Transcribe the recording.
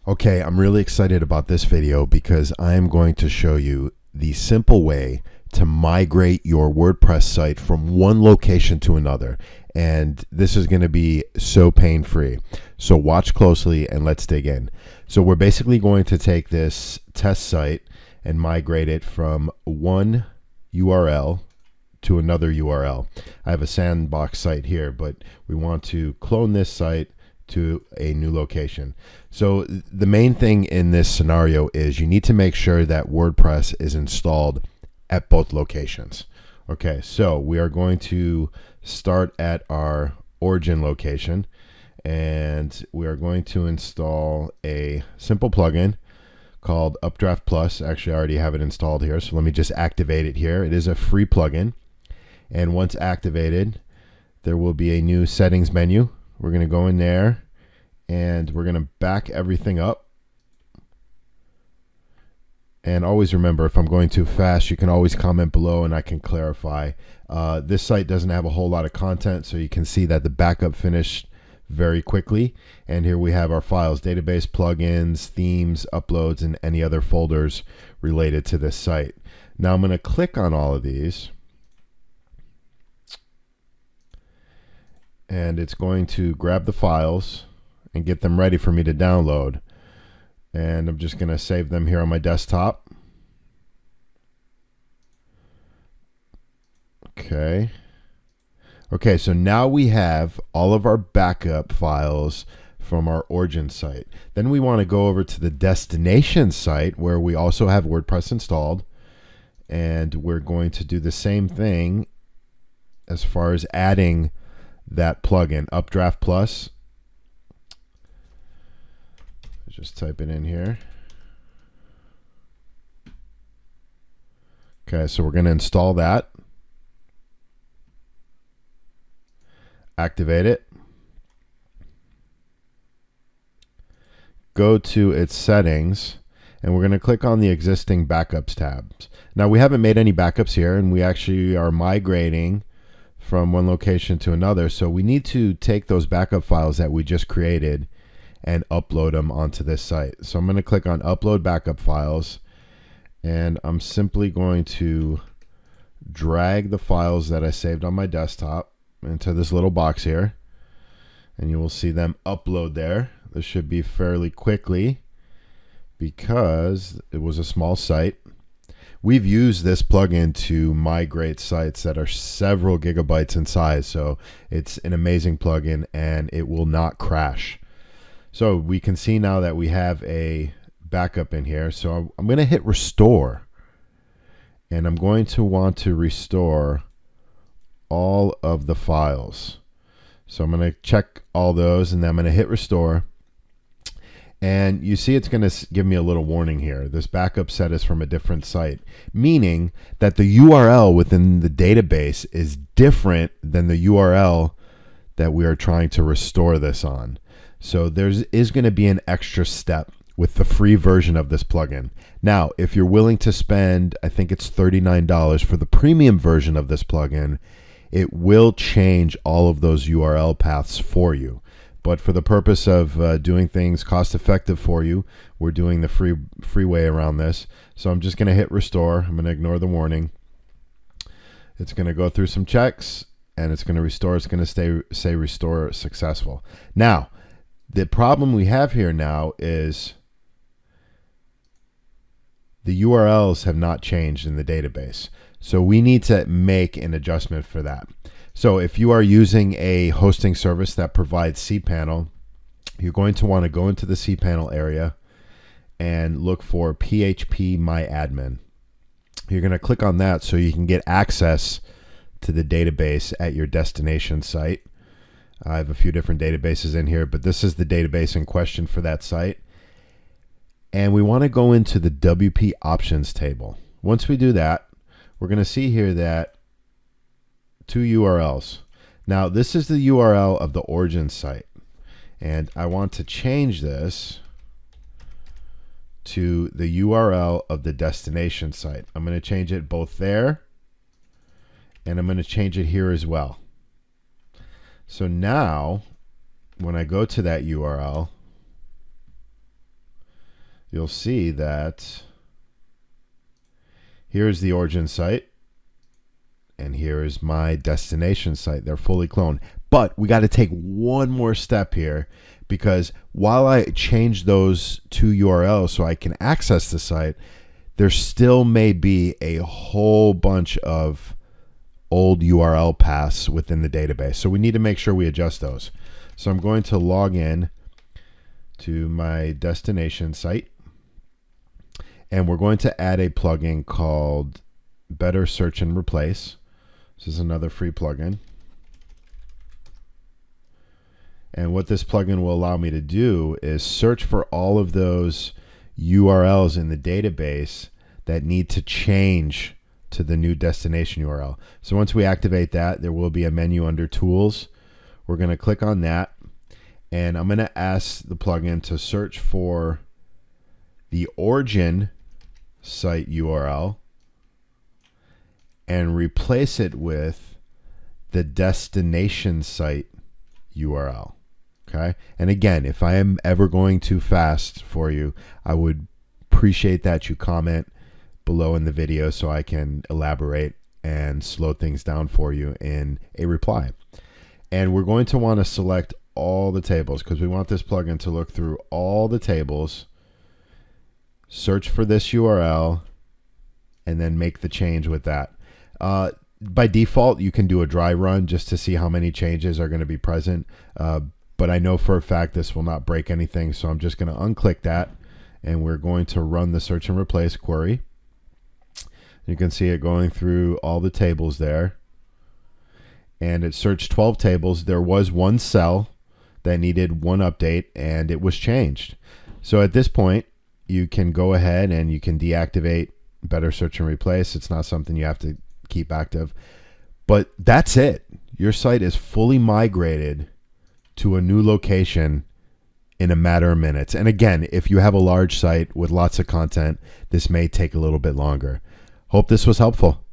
Okay, I'm really excited about this video because I am going to show you the simple way to migrate your WordPress site from one location to another. And this is going to be so pain-free. So watch closely and let's dig in. So we're basically going to take this test site and migrate it from one URL to another URL. I have a sandbox site here, but we want to clone this site to a new location. So the main thing in this scenario is you need to make sure that WordPress is installed at both locations. Okay, so we are going to start at our origin location and we are going to install a simple plugin called Updraft Plus. Actually, I already have it installed here, so let me just activate it here. It is a free plugin, and once activated, there will be a new settings menu. We're going to go in there and we're going to back everything up. And always remember, if I'm going too fast, you can always comment below and I can clarify. This site doesn't have a whole lot of content, so you can see that the backup finished very quickly. And here we have our files: database, plugins, themes, uploads, and any other folders related to this site. Now I'm going to click on all of these, and it's going to grab the files and get them ready for me to download. And I'm just going to save them here on my desktop. Okay. Okay, so now we have all of our backup files from our origin site. Then we want to go over to the destination site where we also have WordPress installed. And we're going to do the same thing as far as adding that plugin, Updraft Plus. Just type it in here. Okay, so we're going to install that. Activate it. Go to its settings, and we're going to click on the existing backups tabs. Now, we haven't made any backups here, and we actually are migrating from one location to another. So we need to take those backup files that we just created and upload them onto this site. So I'm going to click on upload backup files, and I'm simply going to drag the files that I saved on my desktop into this little box here, and you will see them upload there. This should be fairly quickly because it was a small site. We've used this plugin to migrate sites that are several gigabytes in size, so it's an amazing plugin and it will not crash. So we can see now that we have a backup in here. So I'm going to hit restore, and I'm going to want to restore all of the files. So I'm going to check all those, and then I'm going to hit restore. And you see it's going to give me a little warning here. This backup set is from a different site, meaning that the URL within the database is different than the URL that we are trying to restore this on. So there is going to be an extra step with the free version of this plugin. Now, if you're willing to spend, I think it's $39 for the premium version of this plugin, it will change all of those URL paths for you. But for the purpose of doing things cost effective for you, we're doing the free way around this. So I'm just going to hit restore. I'm going to ignore the warning. It's going to go through some checks and it's going to restore. It's going to say restore successful. Now, the problem we have here now is the URLs have not changed in the database. So we need to make an adjustment for that. So if you are using a hosting service that provides cPanel, you're going to want to go into the cPanel area and look for PHP My Admin. You're going to click on that so you can get access to the database at your destination site. I have a few different databases in here, but this is the database in question for that site. And we want to go into the WP options table. Once we do that, we're going to see here that two URLs. Now, this is the URL of the origin site, and I want to change this to the URL of the destination site. I'm going to change it both there, and I'm going to change it here as well. So now when I go to that URL, you'll see that here's the origin site and here is my destination site. They're fully cloned. But we got to take one more step here, because while I change those two URLs so I can access the site, there still may be a whole bunch of old URL paths within the database. So we need to make sure we adjust those. So I'm going to log in to my destination site, and we're going to add a plugin called Better Search and Replace. This is another free plugin. And what this plugin will allow me to do is search for all of those URLs in the database that need to change to the new destination URL. So once we activate that, there will be a menu under Tools. We're going to click on that, and I'm going to ask the plugin to search for the origin site URL and replace it with the destination site URL. Okay. And again, if I am ever going too fast for you, I would appreciate that you comment below in the video so I can elaborate and slow things down for you in a reply. And we're going to want to select all the tables, because we want this plugin to look through all the tables, search for this URL, and then make the change with that. By default, you can do a dry run just to see how many changes are going to be present. But I know for a fact this will not break anything, so I'm just going to unclick that, and we're going to run the search and replace query. You can see it going through all the tables there, and it searched 12 tables. There was one cell that needed one update, and it was changed. So at this point, you can go ahead and you can deactivate Better Search and Replace. It's not something you have to keep active, but that's it. Your site is fully migrated to a new location in a matter of minutes. And again, if you have a large site with lots of content, this may take a little bit longer. Hope this was helpful.